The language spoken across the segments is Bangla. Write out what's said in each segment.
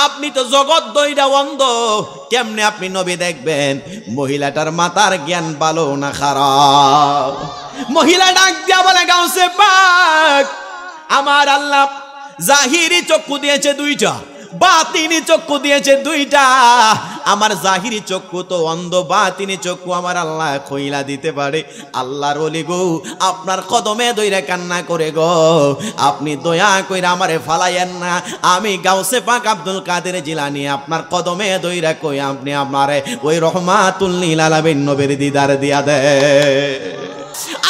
আপনি তো জগৎ দইরা অন্ধ, কেমনে আপনি নবী দেখবেন? মহিলাটার মাথার জ্ঞান ভালো না খারাপ? মহিলা ডাক দিয়া বলে, গাউসে পাক, আমার আল্লাহ জাহিরি চক্ষু দিয়েছে দুইটা, বাতিনি চক্ষু দিয়েছে দুইটা। আমার জাহিরি চক্ষু তো অন্ধ, বাতিনি চক্ষু আমার আল্লাহ খইলা দিতে পারে। আল্লাহর ওলি গো, আপনার কদমে দইরা কান্না করে গো, আপনি দয়া কইরা আমারে ফালাইয়েন না। আমি গাউসে পাক আব্দুল কাদের জিলানী আপনার কদমে দইরা কই আপনি আমারে ওই রহমাতুল লিল আলামিন নবীর দিদার দিয়া দে।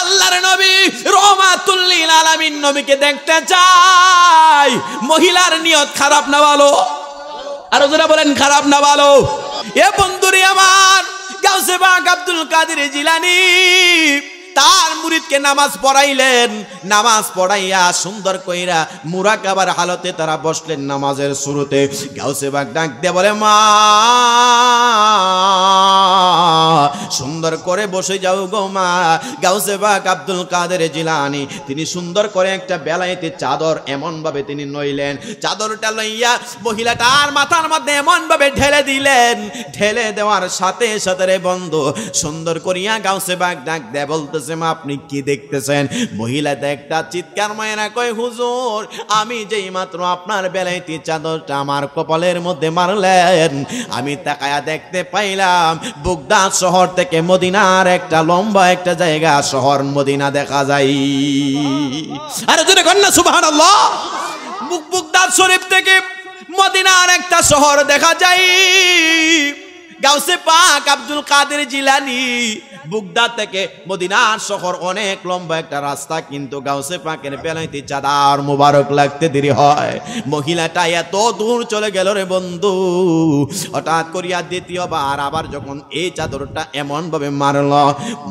আল্লাহর নবী রহমাতুল লিল আলামিন নবীকে দেখতে চাই। মহিলার নিয়ত খারাপ না ভালো? আরো যারা বলেন খারাপ না ভালো? এ বন্ধুরে আমার, গাউসে পাক আব্দুল কাদের জিলানী তার মুরিদকে নামাজ পড়াইলেন। নামাজ পড়াইয়া সুন্দর কইরা মুরাকাবার হালতে তারা বসলেন নামাজের শুরুতে। গাউসে পাক ডাক দিয়ে বলে, মা সুন্দর করে বসে যাও গো মা। গাউসে পাক আব্দুল কাদের জিলানী তিনি সুন্দর করে একটা বেলায়েতে চাদর এমন ভাবে তিনি নইলেন, চাদরটা লইয়া মহিলাটার মাথার মধ্যে এমন ভাবে ঢেলে দিলেন। ঢেলে দেওয়ার সাথে সাথে রে বন্ধু সুন্দর করিয়া গাউসে পাক ডাক দেয়, বলতেছে, মা আপনি কি দেখতেছেন? মহিলাটা একটা চিৎকার মায়েরা কয়, হুজুর আমি যেই মাত্র আপনার বেলায়েতে চাদরটা আমার কপালের মধ্যে মারলেন, আমি তাকায়া দেখতে পাইলাম বাগদাদ শহর থেকে মদিনার একটা লম্বা একটা জায়গা শহর মদিনা দেখা যায়। আরে জোরে কন্যা সুবহানাল্লাহ। বাগদাদ শরীফ থেকে মদিনার একটা শহর দেখা যায়। গাউসে পাক আব্দুল কাদের জিলানী বাগদাদ থেকে মদিনার শহর অনেক লম্বা একটা রাস্তা, কিন্তু গাউসে পাকের বেলায়েতে চাদর মুবারক লাগতে দেরি হয়। মহিলাটা এত দূর চলে গেল রে বন্ধু, হঠাৎ করিয়া দ্বিতীয়বার আবার যখন এই চাদরটা এমন ভাবে মারল,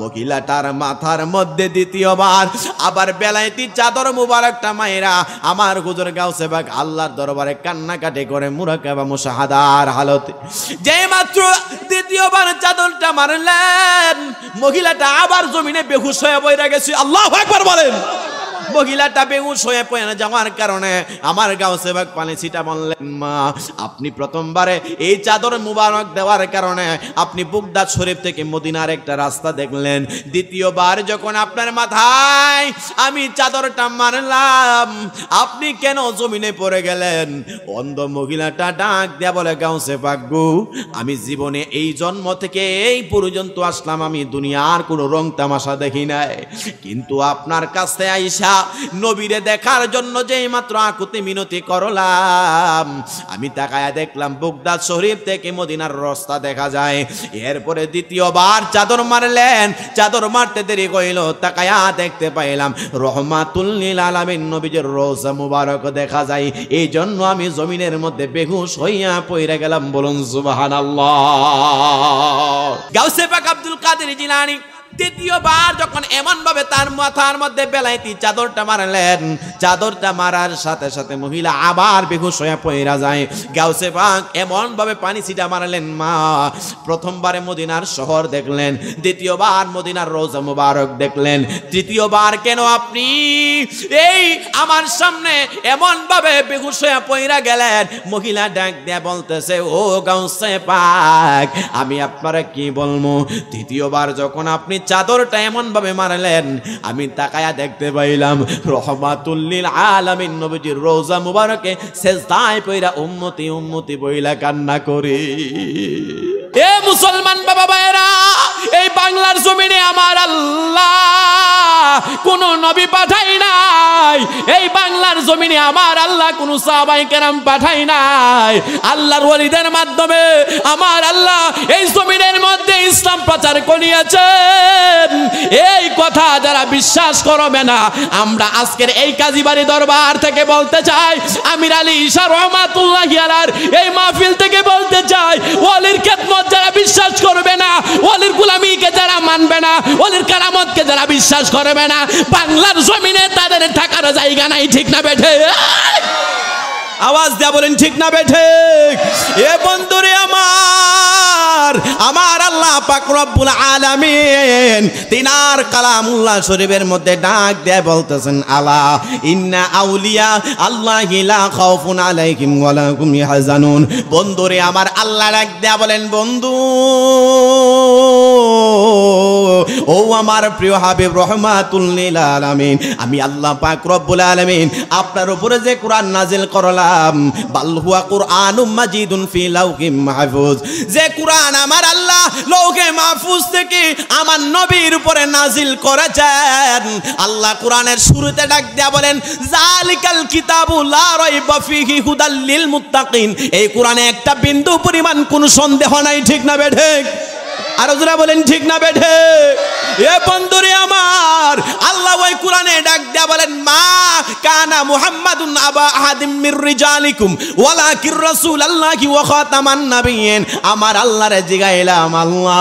মহিলাটার মাথার মধ্যে দ্বিতীয়বার আবার বেলায়েতে চাদর মুবারকটা মায়েরা আমার হুজুর গাউসে পাক আল্লাহর দরবারে কান্নাকাটি করে মুরাকাবা মুশাহাদার হালতে। যে মাত্র দ্বিতীয়বার চাদরটা মারলেন, মহিলাটা আবার জমিনে বেহুশ হয়ে পড়ে গেছে। আল্লাহু আকবার বলেন। মহিলাটা বেহুশ হয়ে পড়ে যাওয়ার কারণে আমার গাউসে পাক পানি ছিটা বললেন, মা আপনি প্রথমবারে এই চাদর মুবারক দেওয়ার কারণে আপনি বাগদাদ শরীফ থেকে মদিনার একটা রাস্তা দেখলেন, দ্বিতীয়বার যখন আপনার মাথায় আমি চাদরটা মারলাম আপনি কেন জমিনে পড়ে গেলেন? অন্ধ মহিলাটা ডাক দেয়া বলে, গাউসে পাক গো, আমি জীবনে এই জন্ম থেকে এই পর্যন্ত আসলাম, আমি দুনিয়ার কোনো রং তামাশা দেখি নাই, কিন্তু আপনার কাছে আইসা নবীরে দেখার জন্য যেই মাত্র আকুতি মিনতি করলাম, আমি তাকায়া দেখলাম বাগদাদ শরীফ থেকে মদিনার রাস্তা দেখা যায়। এরপরে দ্বিতীয়বার চাদর মারলেন, চাদর মারতে দেরি কইল, তাকায়া দেখতে পাইলাম রহমাতুল লিল আলামিন নবীজির রওজা মুবারক দেখা যায়। এই জন্য আমি জমিনের মধ্যে বেহুশ হইয়া পড়ে গেলাম। বলুন সুবহানাল্লাহ। গাউসে পাক আব্দুল কাদের জিলানী দ্বিতীয়বার যখন এমন ভাবে তার মাথার মধ্যে বেলায়েতে চাদরটা মারলেন, চাদরটা মারার সাথে সাথে মহিলা আবার বেহুশ হয়ে পড়ে যায়। গাউসে পাক এমন ভাবে পানি ছিটা মারলেন, মা প্রথমবারে মদিনার শহর দেখলেন, দ্বিতীয়বার মদিনার রওজা মুবারক দেখলেন, তৃতীয়বার কেন আপনি এই আমার সামনে এমন ভাবে বেহুশ হয়ে পড়ে গেলেন? মহিলা ডাক দিয়ে বলতেছে, ও গাউসে পাক আমি আপনারা কি বলবো, তৃতীয়বার যখন আপনি চাদরটা এমন ভাবে মারলেন আমি তাকায়া দেখতে পাইলাম রহমাতুল লিল আলামিন নবীজির রওজা মুবারকে সেজদায় পইরা উম্মতি উম্মতি বইলা কান্না করে। এ মুসলমান বাবা ভাইরা, এই বাংলার জমিনে আমার আল্লাহ কোন নবী পাঠাই নাই, এই বাংলার জমিনে আমার আল্লাহ কোন সাহাবায়ে কেরাম পাঠাই নাই। আল্লাহর ওলিদের মাধ্যমে আমার আল্লাহ এই জমিনের মধ্যে ইসলাম প্রচার করিয়াছেন। এই কথা যারা বিশ্বাস করবে না, আমরা আজকের এই কাজীবাড়ি দরবার থেকে বলতে চাই, আমির আলী ঈশা রহমাতুল্লাহি আলাইহির এই মাহফিল থেকে বলতে চাই, ওলির খেদমত যারা বিশ্বাস করবে না, ওলির গোলামিকে যারা মানবে না, ওলির কারামতকে যারা বিশ্বাস করবে না, বাংলার জমিনে তাদের থাকার জায়গা নাই। ঠিক না বেঠে? আওয়াজ দেয়া বলেন ঠিক না বেঠে? এ বন্ধুরে আমার আল্লাহ পাক রব্বুল আলামিন তিনার কালামুল্লাহ শরীফের মধ্যে ডাক দেয় বলতেছেন আলা ইন্না আউলিয়া আল্লাহি লা খাউফুন আলাইহিম ওয়া লা হুম ইয়াহজানুন। বন্ধুরে আমার আল্লাহ ডাক দেয়া বলেন বন্ধু ও আমার প্রিয় হাবিব রহমাতুল লিল আলামিন, আমি আল্লাহ পাক রব্বুল আলামিন আপনার উপরে যে কোরআন নাজিল করলাম বাল হুয়া কুরআনুম মাজিদুন ফি লাউহিম মাহফুজ, যে কোরআন আমার আল্লাহ লৌহে মাহফুজ থেকে আমার নবীর উপরে নাজিল করেছেন। আল্লাহ কোরআনের শুরুতে ডাক দেয়া বলেন জালিকাল কিতাবু লা রাইবা ফিহি হুদাল লিল মুত্তাকিন। এই কোরআনে একটা বিন্দু পরিমাণ কোনো সন্দেহ নাই, ঠিক না বেঠে? আরো যারা বলেন ঠিক না বেঠে? এ বন্ধুরে আমার আল্লাহ ওই কোরআনে ডাক দেয়া বলেন মা কানা মুহাম্মাদুন আবা আহাদিম মির রিজালিকুম ওয়ালাকির রাসূলুল্লাহি ওয়া খাতামান নাবিয়িন। আমার আল্লাহরে জিগাইলাম আল্লাহ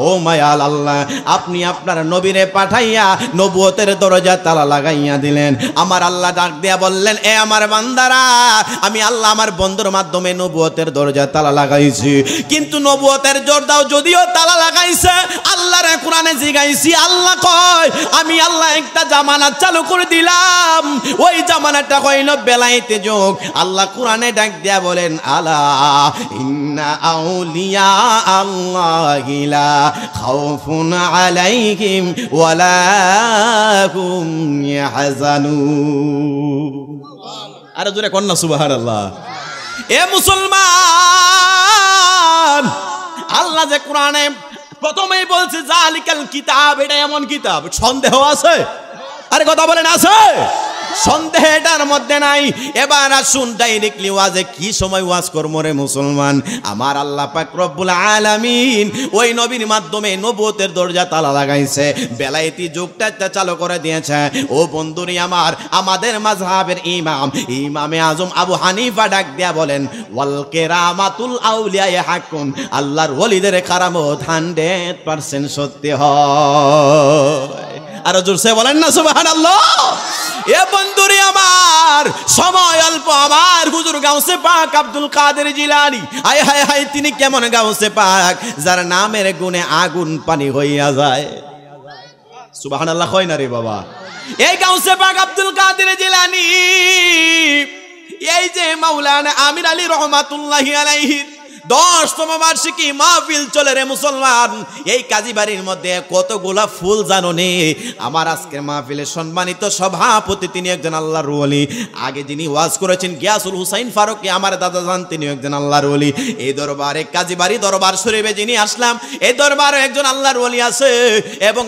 ও মায়াল আল্লাহ আপনি আপনার নবীরে পাঠাইয়া নবুয়তের দরজা তালা লাগাইয়া দিলেন। আমার আল্লাহ ডাক দেয়া বললেন এ আমার বান্দারা আমি আল্লাহ আমার বন্ধুর মাধ্যমে নবুয়তের দরজা তালা লাগাইছি, কিন্তু নবুয়তের জোরদাও যদিও তালা লাগাইছে আল্লাহর কোরআনে জিগাইছি আল্লাহ কয় আমি আল্লাহ একটা জামানাত চালু করে দিলাম, ওই জামানাটা হইল বেলায়েতে যুগ। আল্লাহ কোরআনে ডাক দেয়া বলেন আলা ইন্না আউলিয়া আল্লাহি লা খাউফুন আলাইহিম ওয়া লা হুম ইয়াহজানুন। আরে জোরে কোন না সুবহানাল্লাহ। এ মুসলমান আল্লাহ যে কোরআনে প্রথমেই বলছে জালিকাল কিতাব, এটা এমন কিতাব সন্দেহ আছে? আরে কথা বলেন আছে? সন্দেহ এটার মধ্যে নাই। এবার আসুন ডাইরেক্টলি ওয়াজে কি সময় ওয়াজ করব রে মুসলমান। আমার আল্লাহ পাক রব্বুল আলামিন ওই নবীর মাধ্যমে নবুয়তের দরজা তালা লাগাইছে, বেলায়েতি যুগটা চালু করে দিয়েছে। ও বন্ধুরি আমার আমাদের মাযহাবের ইমামে আজম আবু হানিফা ডাক দেয়া বলেন ওয়াল কেরামাতুল আউলিয়া হাক্কুন, আল্লাহর ওলিদের কারামত 100% সত্যি হয়। আর জোরসে বলেন না সুবহানাল্লাহ। এ বন্ধুরে আমার সময় অল্প, আমার হুজুর গাউসে পাক আব্দুল কাদের জিলানী হায় হায় হায় তিনি কেমন গাউসে পাক যার নামের গুণে আগুন পানি হইয়া যায়। সুবহানাল্লাহ কয় না রে বাবা? এই গাউসে পাক আব্দুল কাদের জিলানী এই যে মাওলানা আমির আলী রহমাতুল্লাহি আলাইহি 10তম বার্ষিকী মাহফিল চলে রে মুসলমান। এই কাজী বাড়ির মধ্যে কতগুলা ফুল জানো নে? আমার আজকের মাহফিলের সম্মানিত সভাপতি তিনি একজন আল্লাহর ওলি। আগে যিনি ওয়াজ করেছেন গিয়াসুল হুসাইন ফারুকী আমার দাদা জান, তিনি একজন আল্লাহর ওলি। এই দরবারে কাজী বাড়ি দরবার শরীফে যিনি আসলাম এই দরবারে একজন আল্লাহর ওলি আছে এবং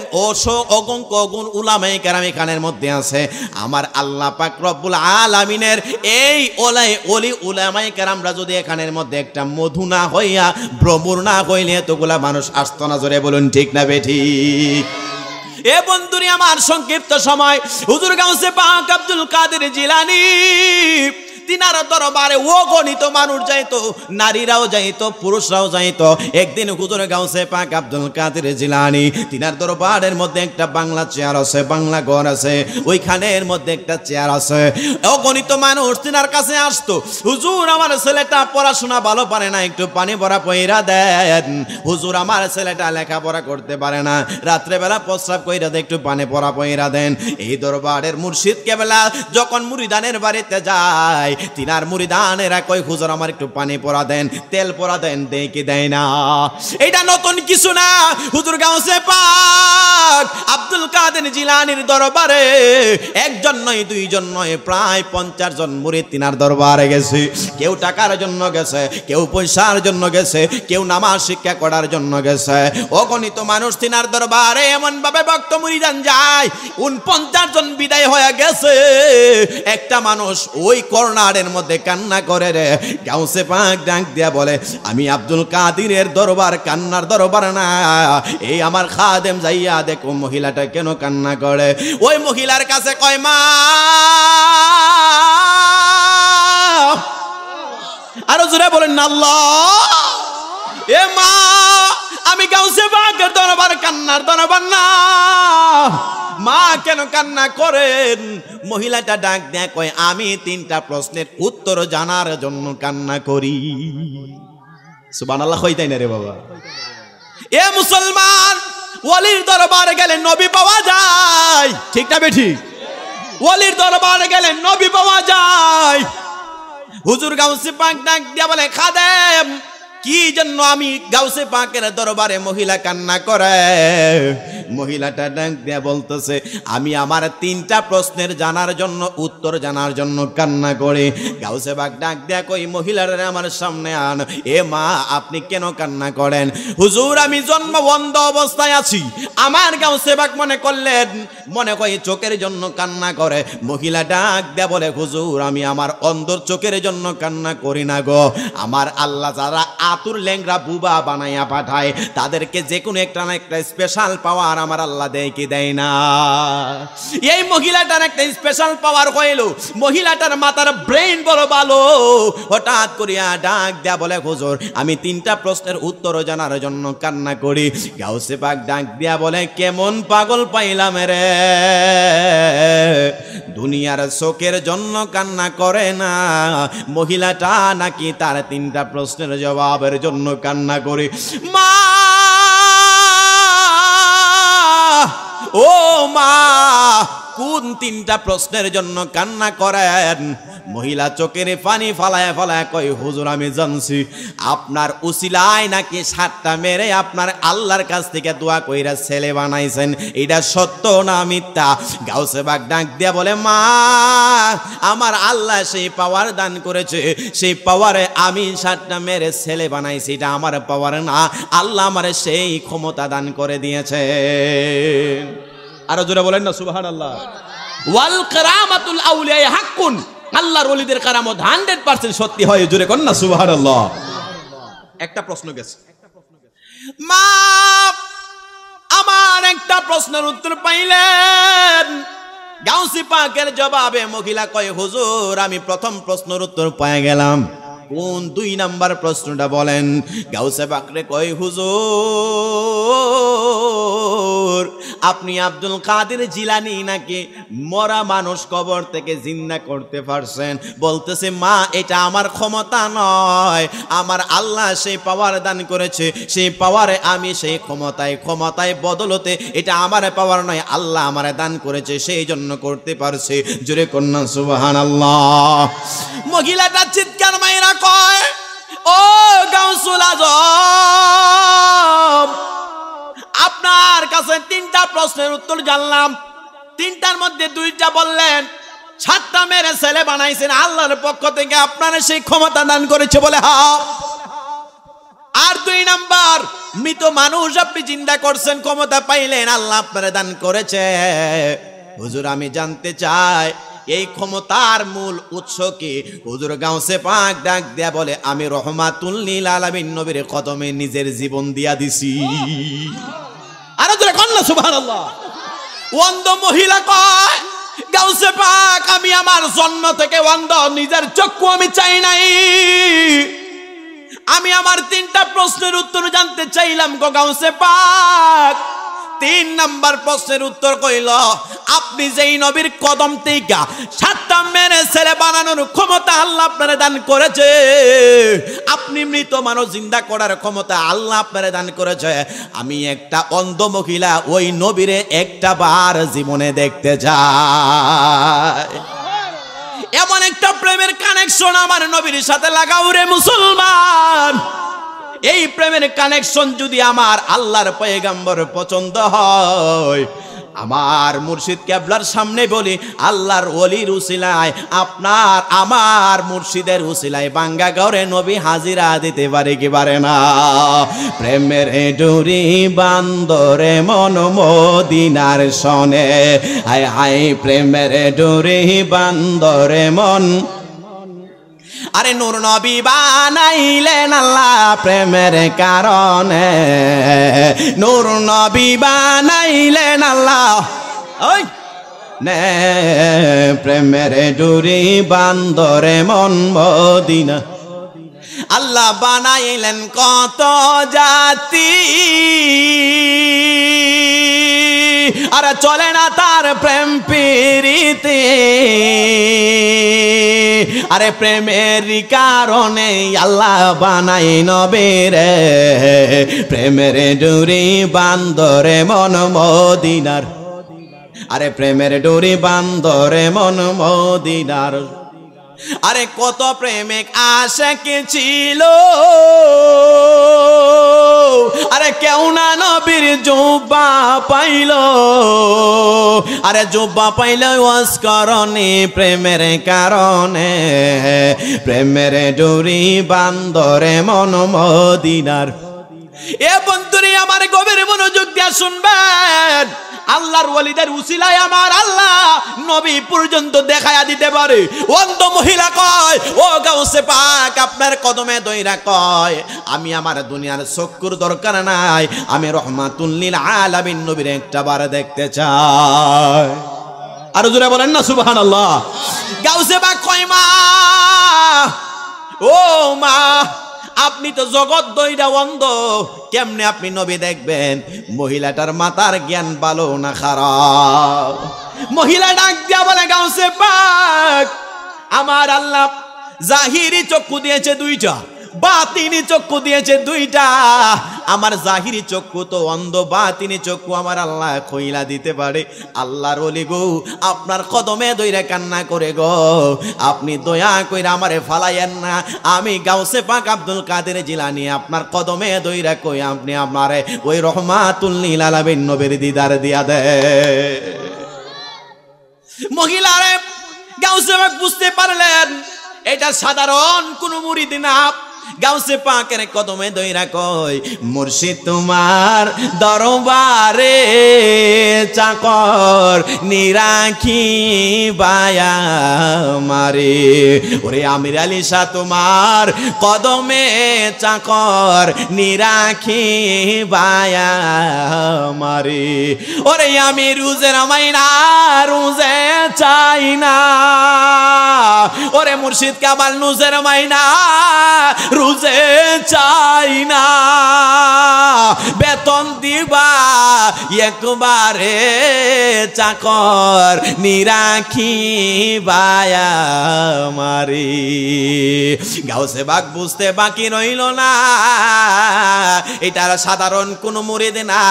অগণিত উলামায়ে কেরাম এখানের মধ্যে আছে। আমার আল্লাহ পাক রব্বুল আলামিনের এই ওলি উলামায়ে কেরামরা যদি এখানের মধ্যে একটা মধু না হইয়া ভ্রমর না হইলে এতগুলা মানুষ আসতো না। জোরে বলুন ঠিক না বেঠিক? এ বন্ধুরি আমার সংক্ষিপ্ত সময় হুজুর গাউসে পাক আব্দুল কাদের জিলানী তিনার দরবারে অগণিত মানুষ যাইতো, নারীরাও যাইতো, পুরুষরাও যাইতো। একদিন হুজুর গাউসে পাক আব্দুল কাদের জিলানী তিনার দরবারের মধ্যে একটা বাংলা চেয়ার আছে, বাংলা ঘর আছে, ওইখানের মধ্যে একটা চেয়ার আছে। অগণিত মানুষ তিনার কাছে আসতো, হুজুর আমার ছেলেটা পড়াশোনা ভালো পারে না, একটু পানি ভরা পয়রা দেন। হুজুর আমার ছেলেটা লেখাপড়া করতে পারে না, রাত্রেবেলা প্রস্রাব কইরা দেন, একটু পানি ভরা পয়রা দেন। এই দরবারের মুর্শিদ কেবলা যখন মুরিদানের বাড়িতে যায় তিনার মুরিদানেরা কই হুজুর আমার একটু পানি পরা দেন, তেল পরা দেন, দেয় কি দেয় না? এটা নতুন কিছু না। হুজুর গাউসে পাক আব্দুল কাদের জিলানীর দরবারে একজন নয়, দুইজন নয়, প্রায় 50 জন মুরিদ তিনার দরবারে গেছে। কেউ টাকার জন্য গেছে, কেউ পয়সার জন্য গেছে, কেউ নামাজ শিক্ষা করার জন্য গেছে। অগণিত মানুষ তিনার দরবারে এমন ভাবে ভক্ত মুরিদান যায় 49 জন বিদায় হয়ে গেছে। একটা মানুষ ওই কর্নারের মধ্যে কান্না করে রে। গাউসে পাক ডাক দিয়া বলে আমি আব্দুল কাদিরের দরবার কান্নার দরবার না, এই আমার খাদেম যাইয়া দেখো মহিলাটা কেন কান্না করে। ওই মহিলার কাছে কয় মা, আরো জোরে বলেন না আল্লাহ। এ মা আমি গাউসে পাকের দরবার কান্নার দরবার না, মা কেন কান্না করেন? মহিলাটা ডাক দেয় কয় আমি 3টা প্রশ্নের উত্তর জানার জন্য কান্না করি। সুবহানাল্লাহ কইতাই না রে বাবা। এ মুসলমান, ওলির দরবারে গেলে নবী পাওয়া যায়, ঠিক না বেঠি? ওলির দরবারে গেলে নবী পাওয়া যায়। হুজুর গাউসে পাক ডাক দিয়া বলে, খাদেম কি জন্য আমি গাউসে পাকের দরবারে মহিলা কান্না করে? মহিলাটা ডাক দিয়া বলতেছে, আমি আমার 3টা প্রশ্নের জানার জন্য, উত্তর জানার জন্য কান্না করে। গাউসে পাক ডাক দিয়া কই, মহিলারা আমার সামনে আন। এ মা, আপনি কেন কান্না করেন? হুজুর আমি জন্ম বন্ধ অবস্থায় আছি। আমার গাউসে পাক মনে করলেন, মনে কই চোখের জন্য কান্না করে। মহিলা ডাক দিয়া বলে, হুজুর আমি আমার অন্ধর চোখের জন্য কান্না করি না গো। আমার আল্লাহ যারা আতুর ল্যাংরা বুবা বানাইয়া পাঠায়, তাদেরকে যে কোনো একটা না একটা স্পেশাল পাওয়ার আমার আল্লাহ দেয় কি দেয় না? এই মহিলাটার একটা স্পেশাল পাওয়ার হইল, মহিলাটার মাথার ব্রেইন বড় ভালো। হঠাৎ করিয়া ডাক দেয়া বলে, হুজুর আমি 3টা প্রশ্নের উত্তর জানার জন্য কান্না করি। গাউসে পাক ডাক দিয়া বলে, কেমন পাগল পাইলাম রে, দুনিয়ার চোখের জন্য কান্না করে না, মহিলাটা নাকি তার 3টা প্রশ্নের জবাবের জন্য কান্না করে। মা, ও মা, কোন 3টা প্রশ্নের জন্য কান্না করেন? মহিলা চোখের পানি ফালায় ফালায় কই, হুজুর আমি জানছি আপনার উসিলায় নাকি 7টা মেরে আপনার আল্লাহর কাছ থেকে দোয়া কইরা ছেলে বানাইছেন, এটা সত্য না মিথ্যা? গাউসে পাক ডাক দিয়া বলে, মা আমার আল্লাহ সেই পাওয়ার দান করেছে, সেই পাওয়ারে আমি 7টা মেরে ছেলে বানাইছি, এটা আমার পাওয়ার না, আল্লাহ আমারে সেই ক্ষমতা দান করে দিয়েছে। আরো জোরে বলেন না সুবহানাল্লাহ। ওয়াল কারামাতুল আউলিয়া হাক্কুন, আল্লাহর ওলিদের কারামত 100% সত্যি হয়, জোরে কোন না সুবহানাল্লাহ। একটা প্রশ্ন গেছে, মা আমার একটা প্রশ্নের উত্তর পাইলেন। গাউসে পাকের জবাবে মহিলা কয়, হুজুর আমি প্রথম প্রশ্নের উত্তর পেয়ে গেলাম, কোন 2 নাম্বার প্রশ্নটা বলেন? গাউসে পাকরে কয়, হুজুর আপনি আব্দুল কাদের জিলানী নাকি মরা মানুষ কবর থেকে জিন্দা করতে পারছেন? বলতেছে, মা এটা আমার ক্ষমতা নয়, আমার আল্লাহ সেই পাওয়ার দান করেছে, সেই পাওয়ারে আমি সেই ক্ষমতায় বদলতে, এটা আমার পাওয়ার নয়, আল্লাহ আমারে দান করেছে, সেই জন্য করতে পারছে। জোরে কন্যা সুবহানাল্লাহ। মহিলাটা চিৎকার মাইরা কয়, ও গাউসুল আজম, আপনার কাছে 3টা প্রশ্নের উত্তর জানলাম, 3টার মধ্যে 2টা বললেন 7টা মেরে ছেলে বানাইছেন, আল্লাহর পক্ষ থেকে আপনার সেই ক্ষমতা দান করেছে বলে হ্যাঁ। আর 2 নাম্বার, মৃত মানুষ আপনি জিন্দা করছেন, ক্ষমতা পাইলেন, আল্লাহ আপনার দান করেছে। হুজুর আমি জানতে চাই এই ক্ষমতার মূল উৎস কি? হুজুর গাউসে পাক ডাক দেয়া বলে, আমি রহমাতুল লিল আলামিন নবীর কদমে নিজের জীবন দিয়া দিছি। আরে জোরে কোন না সুবহানাল্লাহ। অন্ধ মহিলা কয়, গাউসে পাক আমি আমার জন্ম থেকে অন্ধ, নিজের চক্ষু আমি চাই নাই, আমি আমার 3টা প্রশ্নের উত্তর জানতে চাইলাম গো গাউসে পাক। 3 নাম্বার প্রশ্নের উত্তর কইল, আপনি যেই নবীর কদম থেকে 7টা মেরে ছেলে বানানোর ক্ষমতা আল্লাহ আপনারে দান করেছে, আপনি মৃত মানুষ জিন্দা করার ক্ষমতা আল্লাহ আপনারে দান করেছে, আমি একটা অন্ধ মহিলা ওই নবীরে একটা বার জীবনে দেখতে চাই। এমন একটা প্রেমের কানেকশন আমার নবীর সাথে লাগাও রে মুসলমান। এই প্রেমের কানেকশন যদি আমার আল্লাহর পয়গম্বর পছন্দ হয়, আমার মুর্শিদ কেবলার সামনে বলি, আল্লাহর ওলির উসিলায়, আপনার আমার মুর্শিদের উসিলায় বাঙ্গা ঘরে নবী হাজিরা দিতে পারে কি পারে না? প্রেমের ডুরি বান্দরে মন মদিনার সনে, হায় হায় প্রেমের ডুরি বান্দরে মন। আরে নূর নবী বানাইলেন আল্লাহ প্রেমের কারণে, নূর নবী বানাইলেন আল্লাহ ওই নে প্রেমের ডুরি বান্দরে মন মদিনা। আল্লাহ বানাইলেন কত জাতি, আর চলে না তার প্রেম প্রীতি আরে প্রেমের কারণে আল্লাহ বানাই নবী রে প্রেমের ডুরি বান্দরে মন মদিনার আরে প্রেমের ডুরি বান্দরে মন মদিনার আরে কত প্রেমিক আশিক ছিল আরে কেউ না নবীর জুব্বা পাইল আরে জুব্বা পাইল ওয়াজ করনি প্রেমের কারণে প্রেমের ডুরি বান্দরে মন মদিনার এ বন্ধুরে আমার গভীর মনোযোগ দিয়ে শুনবেন আল্লাহর ওয়ালিদের উসিলায় আমার আল্লাহ নবী পর্যন্ত দেখায়া দিতে পারে অন্ধ মহিলা কয় ও গাউসে পাক আপনার কদমে দইরা কয় আমি আমার দুনিয়ার চক্ষুর দরকার নাই আমি রহমাতুল লিল আলামিন নবীর একটা বার দেখতে চাই আর জোরে বলেন না সুবহানাল্লাহ গাউসে পাক কয় মা ও মা আপনি তো জগৎ দইরা অন্ধ কেমনে আপনি নবী দেখবেন মহিলাটার মাথার জ্ঞান ভালো না খারাপ মহিলা ডাক দিয়া বলে গাউসে পাক আমার আল্লাহ জাহিরি চক্ষু দিয়েছে দুইটা বাতিনি চক্ষু দিয়েছে দুইটা আমার জাহিরি চক্ষু তো অন্ধ বাতিনি চক্ষু আমার আল্লাহ খইলা দিতে পারে আল্লাহর ওলি গো আপনার কদমে দইরা কান্না করে গো আপনি দয়া কইরা আমারে ফালাইয়েন না আমি গাউসে পাক আব্দুল কাদের জিলানী আপনার কদমে দইরা কই আপনি আমারে ওই রহমাতুল লিল আলামিন নবীর দিদার দিয়া দে মহিলারে গাউসে পাক বুঝতে পারলেন এটা সাধারণ কোন মুরিদ না গাউসে পাকের কদমে দইরা কই মুর্শিদ তোমার দরবারে চাকর নিরাখি বায়া মারে ওরে আমির আলী শাহ তোমার কদমে চাকর নিরাখি বায়া মারে ওরে আমি রুজের মাইনা রুজে চাই না ওরে মুর্শিদ কামাল নুজের মাইনা রুজে চাই না বেতন দিবা একবারে চাকর নিরাখি বায়া মারি গাউসে বাক বুঝতে বাকি রইল না এটা সাধারণ কোন মুরিদ না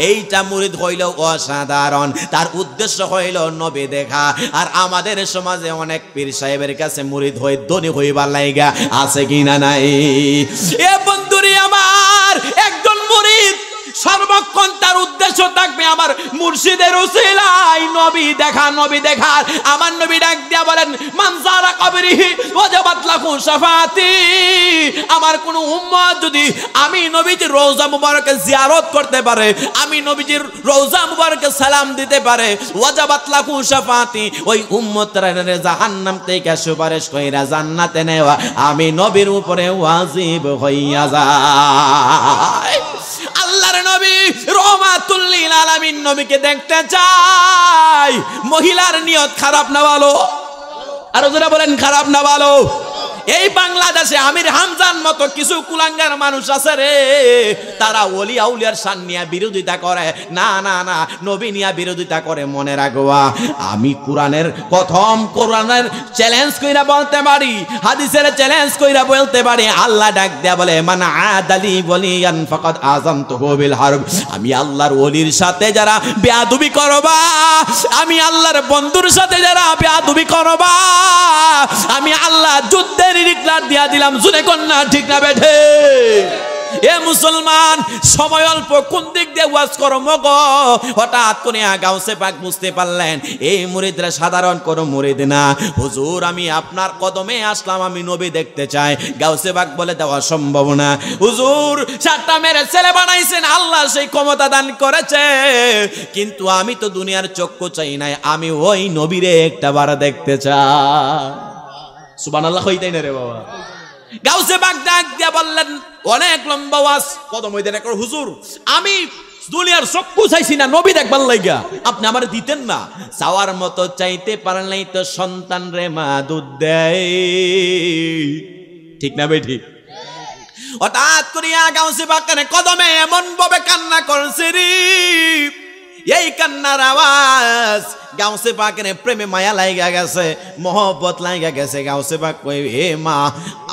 এইটা মুরিদ হইল অসাধারণ তার উদ্দেশ্য হইল নবী দেখা আর আমাদের সমাজে অনেক পীর সাহেবের কাছে মুরিদ হই ধনী হইবার লাইগা আছে কিনা নাই এ বন্ধুরে আমার একজন মুরিদ সর্বক্ষণ তার উদ্দেশ্য থাকবে আমার মুর্শিদের উসিলায় নবী দেখার আমার নবী ডাক দিয়া বলেন মান যারা কবরিহি ওয়াজাবাত লাহু শাফাতি আমার কোন উম্মত যদি আমি নবীজির রওজা মুবারকে জিয়ারত করতে পারে আমি নবীজির রওজা মুবারকে সালাম দিতে পারে ওয়াজাবাত লাহু শাফাতি ওই উম্মতরা জাহান্নাম থেকে সুপারিশ কইরা জান্নাতে নেওয়া আমি নবীর উপরে ওয়াজিব হইয়া যায় আল্লাহর নবী রহমাতুল লিল আলামিন নবীকে দেখতে চাই মহিলার নিয়ত খারাপ না ভালো আর যারা বলেন খারাপ না ভালো এই বাংলাদেশে আমির হামজান মতো কিছু কুলাঙ্গার মানুষ আছে রে তারা ওলি আউলিয়ার শান নিয়ে বিরোধিতা করে না না না নবী নিয়ে বিরোধিতা করে মনে রাখবা আমি কোরআনের চ্যালেঞ্জ কইরা বলতে পারি হাদিসের চ্যালেঞ্জ কইরা বলতে পারি আল্লাহ ডাক দেয়া বলে মান আদালি ওয়ালিয়ান ফাকাদ আযামতুহু বিল হারব আমি আল্লাহর ওলির সাথে যারা বেয়াদবি করবা আমি আল্লাহর বন্ধুর সাথে যারা বেয়াদবি করবা আমি আল্লাহ যুদ্ধের ডিক্লার দিয়া দিলাম জুনে কন্যা ঠিক না বেঠে এ মুসলমান সময় অল্প কোন দিক দিয়ে ওয়াজ করো মগো হঠাৎ করে গাউসে পাক বুঝতে পারলেন এই মুরিদরা সাধারণ কোনো মুরিদ না হুজুর আমি আপনার কদমে আসলাম আমি নবী দেখতে চাই গাউসে পাক বলে দেওয়া সম্ভব না হুজুর সাতটা মেরে ছেলে বানাইছেন আল্লাহ সেই ক্ষমতা দান করেছে কিন্তু আমি তো দুনিয়ার চক্ষু চাই নাই আমি ওই নবীরে একটা বার দেখতে চাই সুবহানাল্লাহ কইতেই না রে বাবা গাউসে পাক ডাক দিয়া বললেন অনেক লম্বা ওয়াজ কদম হইতে না হুজুর আমি দুনিয়ার চক্ষু চাইছি না নবী দেখবার লাগা আপনি আমার দিতেন না চাওয়ার মতো চাইতে পারলেই তো সন্তান রে মা দুধ দেয় ঠিক না বেঠি হঠাৎ করিয়া গাউসে পাকের কদমে এমন ভাবে কান্না করছে রে এই কান্নার আওয়াজ গাউসে পাকের প্রেমে মায়া লাগা গেছে, মহব্বত লাগা গেছে। গাউসে পাক কই, হে মা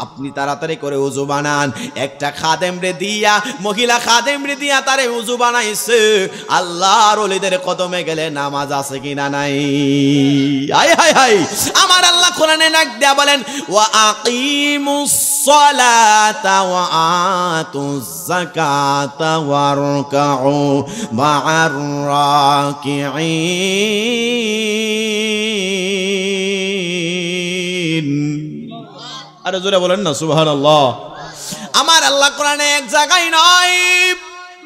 আপনি তাড়াতাড়ি করে উজু বানান। একটা খাদেম রে দিয়া, মহিলা খাদেম রে দিয়া তারে উজু বানাইছে। আল্লাহর ওলিদের কদমে গেলে নামাজ আছে কিনা নাই? হায় হায় হায়, আমার আল্লাহ কোরআনে ডাক দেয়া বলেন, ওয়া আকিমুস সালাতা ওয়া আতুজ যাকাতা ওয়ারকাউ মা'আর রাকিঈন। আরে জোরে বলেন না সুবহানাল্লাহ। আমার আল্লাহ কোরআনে এক জায়গায় নয়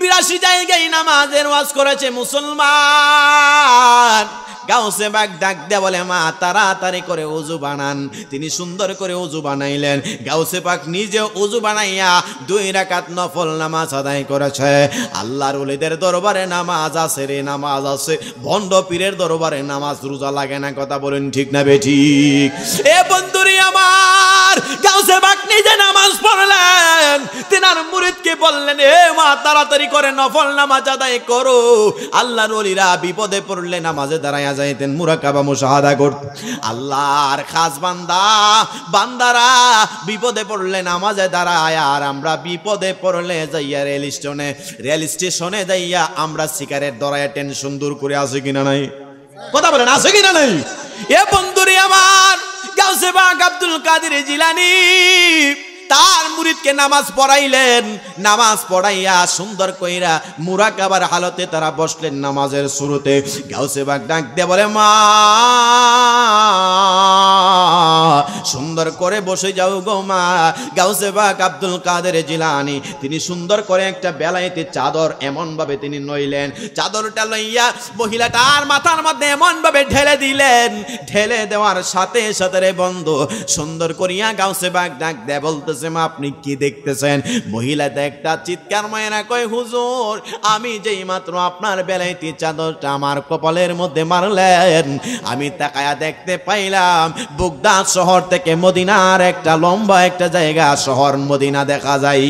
82 জায়গায় নামাজের ওয়াজ করেছে মুসলমান। গাউসে বাগ ডাক দেয়া বলে, মা তাড়াতাড়ি করে ওযু বানান। তিনি সুন্দর করে ওযু বানাইলেন। গাউসে পাক নিজে ওযু বানাইয়া 2 রাকাত নফল নামাজ আদায় করেছে। আল্লাহর ওলিদের দরবারে নামাজ আছে রে, নামাজ আছে। ভণ্ড পীরের দরবারে নামাজ রোজা লাগে না, কথা বলেন ঠিক না বেঠিক? এ বন্ধুরি আমার, গাউসে পাক নিজে নামাজ পড়লেন। তিনার মুরিদকে বললেন, এ মা তাড়াতাড়ি করে নফল নামাজ আদায় করো। আল্লাহর ওলিরা বিপদে পড়লে নামাজে দাঁড়ায় যাইতেন, মুরাকাবা মুশাহাদা করতেন। আল্লাহর খাস বান্দা বান্দারা বিপদে পড়লে নামাজে দাঁড়ায়, আর আমরা বিপদে পড়লে যাইয়া রেল স্টেশনে যাইয়া আমরা সিগারেট ধরাইয়া টেনশন দূর করে আছে কিনা নাই? কথা বলেন, আছে কিনা নাই? এ বন্ধুরে আমার, গাউসে পাক আব্দুল কাদের জিলানী তার মুরিদকে নামাজ পড়াইলেন। নামাজ পড়াইয়া সুন্দর কইরা মুরাকাবার হালতে তারা বসলেন নামাজের শুরুতে। গাউসে পাক ডাক দিয়ে বলে, মা সুন্দর করে বসে যাও গো মা। গাউসে পাক আব্দুল কাদের জিলানী তিনি সুন্দর করে একটা বেলায়েতি চাদর এমন ভাবে তিনি নইলেন, চাদরটা লইয়া মহিলাটার মাথার মধ্যে এমন ভাবে ঢেলে দিলেন। ঢেলে দেওয়ার সাথে সাথে রে বন্ধু সুন্দর করিয়া গাউসে পাক ডাক দিয়ে বলতে, আপনি কি দেখতেছেন? মহিলাটা একটা চিৎকার মায়েরা কয়, হুজুর আমি যেই মাত্র আপনার বেলায়েতি চাদরটা আমার কপালের মধ্যে মারলেন, আমি তাকায়া দেখতে পাইলাম বাগদাদ শহর থেকে মদিনার একটা লম্বা একটা জায়গা শহর মদিনা দেখা যায়।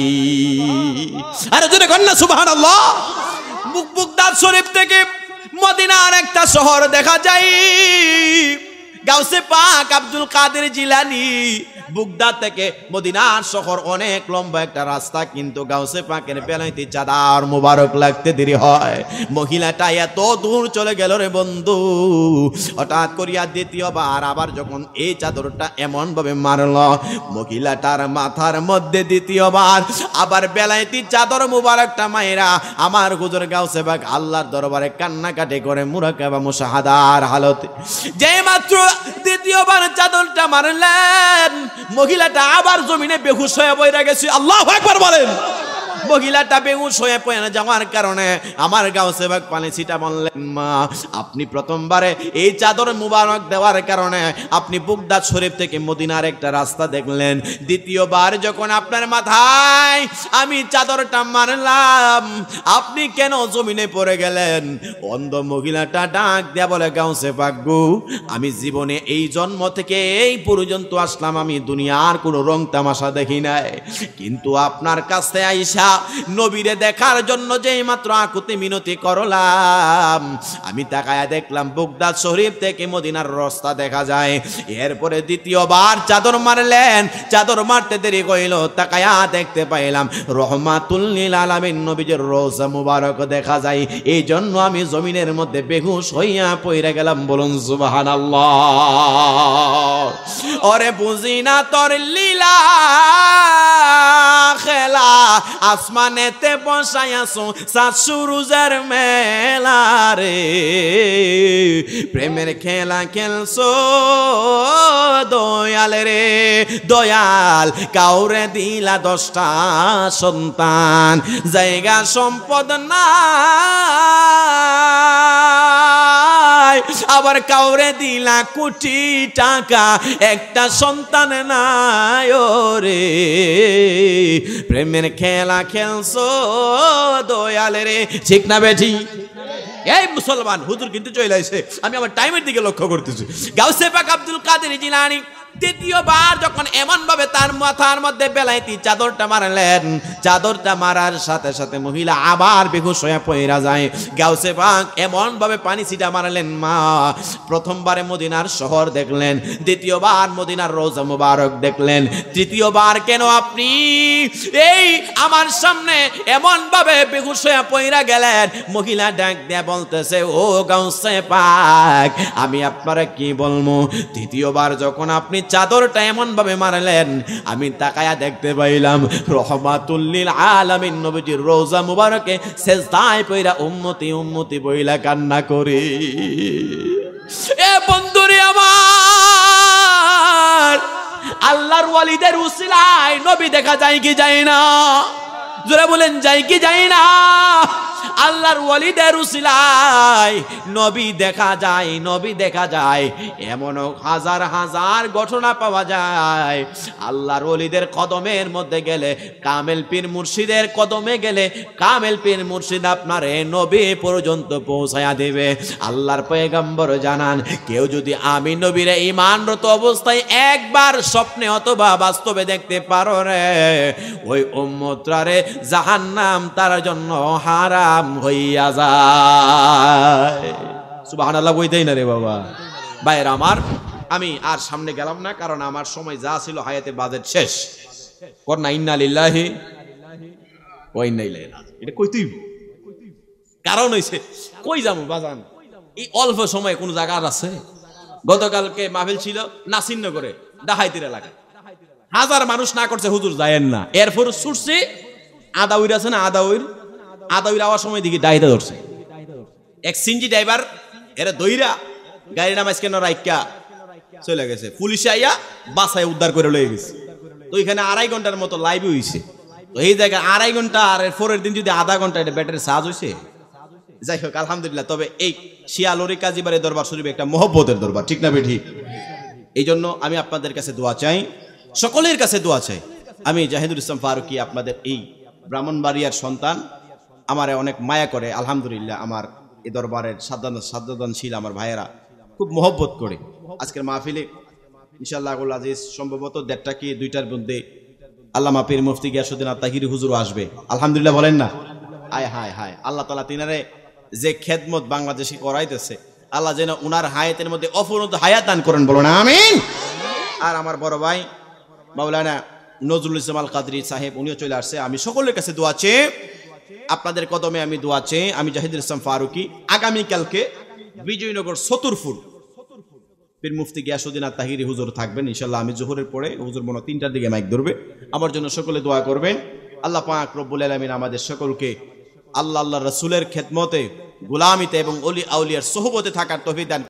আরে জোরে কর না সুবহানাল্লাহ। বাগদাদ শরীফ থেকে মদিনার একটা শহর দেখা যায়। গাউসে পাক আব্দুল কাদের জিলানী বাগদাদ থেকে মদিনার শহর অনেক লম্বা একটা রাস্তা, কিন্তু গাউসে পাকের বেলায়েতি চাদর মুবারক লাগতে দেরি হয়। মহিলাটা এত দূর চলে গেল রে বন্ধু, হঠাৎ করিয়া দ্বিতীয়বার আবার যখন এই চাদরটা এমন ভাবে মারল, মহিলাটার মাথার মধ্যে দ্বিতীয়বার আবার বেলায়েতি চাদর মুবারকটা মাইরা আমার হুজুর গাউসে পাক আল্লাহর দরবারে কান্নাকাটি করে মুরাকাবা মুশাহাদার হালতে যেই মাত্র দ্বিতীয়বার চাদরটা মারলেন, মহিলাটা আবার জমিনে বেহুশ হয়ে পড়ে গেছে। আল্লাহু আকবার বলেন। মহিলাটা বেহুশ হয়ে পড়ে যাওয়ার কারণে আমার গাউসে পাক পানি ছিটা বললেন, মা আপনি প্রথমবারে এই চাদর মুবারক দেওয়ার কারণে আপনি বাগদাদ শরীফ থেকে মদিনার একটা রাস্তা দেখলেন, দ্বিতীয়বার যখন আপনার মাথায় আমি চাদরটা মারলাম আপনি কেন জমিনে পড়ে গেলেন? অন্ধ মহিলাটা ডাক দেয়া বলে, গাউসে পাক গো, আমি জীবনে এই জন্ম থেকে এই পর্যন্ত আসলাম, আমি দুনিয়ার কোনো রং তামাশা দেখি নাই, কিন্তু আপনার কাছে আইসা নবীরে দেখার জন্য যেই মাত্র আকুতি মিনতি করলাম, আমি তাকায়া দেখলাম বাগদাদ শরীফ থেকে মদিনার রাস্তা দেখা যায়। এরপরে দ্বিতীয়বার চাদর মারলেন, চাদর মারতে দেরি কইল, তাকায়া দেখতে পাইলাম রহমাতুল লিল আলামিন নবীজির রওজা মুবারক দেখা যায়। এই জন্য আমি জমিনের মধ্যে বেহুশ হইয়া পইরা গেলাম। বলুন সুবহানাল্লাহ। ওরে বুঝি না তোর লীলা খেলা, আসমানেতে বসাইয়াছো সাত সুরুজের মেলা রে, প্রেমের খেলা খেলছো দয়াল রে দয়াল, কাউরে দিলা 10টা সন্তান, জায়গা সম্পদ নাই, আবার কাউরে দিলা কোটি টাকা, একটা সন্তান নাই রে, প্রেমের খেলা খেলছো দয়াল রে। ঠিক না বেঠি? এই মুসলমান হুজুর কিন্তু চলে আইছে, আমি আমার টাইমের দিকে লক্ষ্য করতেছি। গাউসে পাক আব্দুল কাদের জিলানী তৃতীয়বার যখন এমন ভাবে তার মাথার মধ্যে বেলাইতি চাদরটা মারলেন, চাদরটা মারার সাথে সাথে মহিলা আবার বেহুশ হয়ে পড়ে যায়। গাউসে পাক এমন ভাবে পানি ছিটা মারলেন, মা প্রথমবারে মদিনার শহর দেখলেন, দ্বিতীয়বার মদিনার রওজা মুবারক দেখলেন, তৃতীয়বার কেন আপনি এই আমার সামনে এমন ভাবে বেহুশ হয়ে পড়ে গেলেন? মহিলা ডাক দিয়ে বলতেছে, ও গাউসে পাক, আমি আপনারা কি বলবো, তৃতীয়বার যখন আপনি চাদরটা এমন ভাবে মারলেন, আমি তাকায়া দেখতে পাইলাম রহমাতুল লিল আলামিন নবীজির রওজা মুবারকে সেজদায় পইরা উম্মতি উম্মতি বইলা কান্না করি। এ বন্ধুরে আমার, আল্লাহর ওয়ালিদের উসিলায় নবী দেখা যায় কি যায় না? জোরে বলেন, যায় কি যায় না? আল্লাহর ওয়ালিদের উসিলায় নবী দেখা যায়, নবী দেখা যায়। এমনও হাজার হাজার ঘটনা পাওয়া যায়, আল্লাহর ওয়ালিদের কদমের মধ্যে গেলে, কামেল পীর মুর্শিদের কদমে গেলে কামেল পীর মুর্শিদ আপনারে নবী পর্যন্ত পৌঁছায়া দেবে। আল্লাহর পয়গম্বর জানান, কেউ যদি আমি নবীরে ঈমানরত অবস্থায় একবার স্বপ্নে অথবা বাস্তবে দেখতে পারো রে, ওই উম্মতরে জাহান্নাম তার জন্য হারাম হইয়া যায়। সুবহানাল্লাহ বইতেই না রে বাবা। ভাইরা আমার, আমি আর সামনে গেলাম না, কারণ আমার সময় যা ছিল হায়াতে বাজেট শেষ। কর না ইন্না লিল্লাহি ওয়া ইন্না ইলাইহি রাজিউন, এটা কইতেই কারণ হইছে কই যাবো বাজান, এই অল্প সময়ে কোন জায়গা আছে? গতকালকে মাহফিল ছিল নাসিরনগরে, ডাহাইতির এলাকা, হাজার মানুষ না করছে হুজুর যায়েন না। এরপর ছুটছে আদাউর আছে না, আদাউর আওয়ার সময় দিকে ডাইতে ধরছে এক সিনজি ড্রাইভার, এরা দইরা গাড়ি নামাজ কেন রাইকা চলে গেছে। পুলিশে আইয়া বাসায় উদ্ধার করে লয়ে গেছে। তো এখানে 2.5 ঘন্টার মতো লাইভ হইছে। তো এই জায়গায় 2.5 ঘন্টা আর পরের দিন যদি আধা ঘন্টা এটা ব্যাটারি চার্জ হইছে। যাই হোক আলহামদুলিল্লাহ। তবে এই শিয়ালরি কাজীবাড়ি দরবার শরীফ একটা মহব্বতের দরবার, ঠিক না বেঠি? এই জন্য আমি আপনাদের কাছে দোয়া চাই, সকলের কাছে দোয়া চাই। আমি জাহিদুল ইসলাম ফারুকী, আপনাদের এই ব্রাহ্মণবাড়িয়ার সন্তান, আমারে অনেক মায়া করে। আলহামদুলিল্লাহ আমার এই দরবারের সাদ্দাদানশীল আমার ভাইয়েরা খুব মহব্বত করে। আজকের মাহফিলে ইনশাআল্লাহ আল আজিজ সম্ভবত 1:30 কি 2টার মধ্যে আল্লামা পীর মুফতি গিয়াসউদ্দিন আত-তাহিরি হুজুর আসবে। আলহামদুলিল্লাহ বলেন না? আয় হায় হায়, আল্লাহ তাআলা তিনারে যে খেদমত বাংলাদেশে করাইতেছে, আল্লাহ যেন উনার হায়াতের মধ্যে অফুরন্ত হায়াত দান করেন, বলুন আমিন। আর আমার বড় ভাই মাওলানা নজরুল ইসলাম আল কাদরি সাহেব, উনিও চলে আসছে। আমি সকলের কাছে দোয়া চেয়ে, আপনাদের কদমে আমি দোয়া চেয়ে, আমি জাহিদুল ইসলাম ফারুকী আগামীকালকে বিজয়নগর চতুরফুল পীর মুফতি গিয়াসউদ্দিন আত-তাহিরি হুজুর থাকবেন ইনশাআল্লাহ। আমি জোহরের পরে, হুজুর মনে 3টার দিকে মাইক ধরবে। আমার জন্য সকলে দোয়া করবেন। আল্লাহ পাক রব্বুল আলামিন আমাদের সকলকে আল্লাহ রাসূলের খেদমতে, গোলামিতে এবং ওলি আউলিয়ার সোহবতে থাকার তৌফিক দান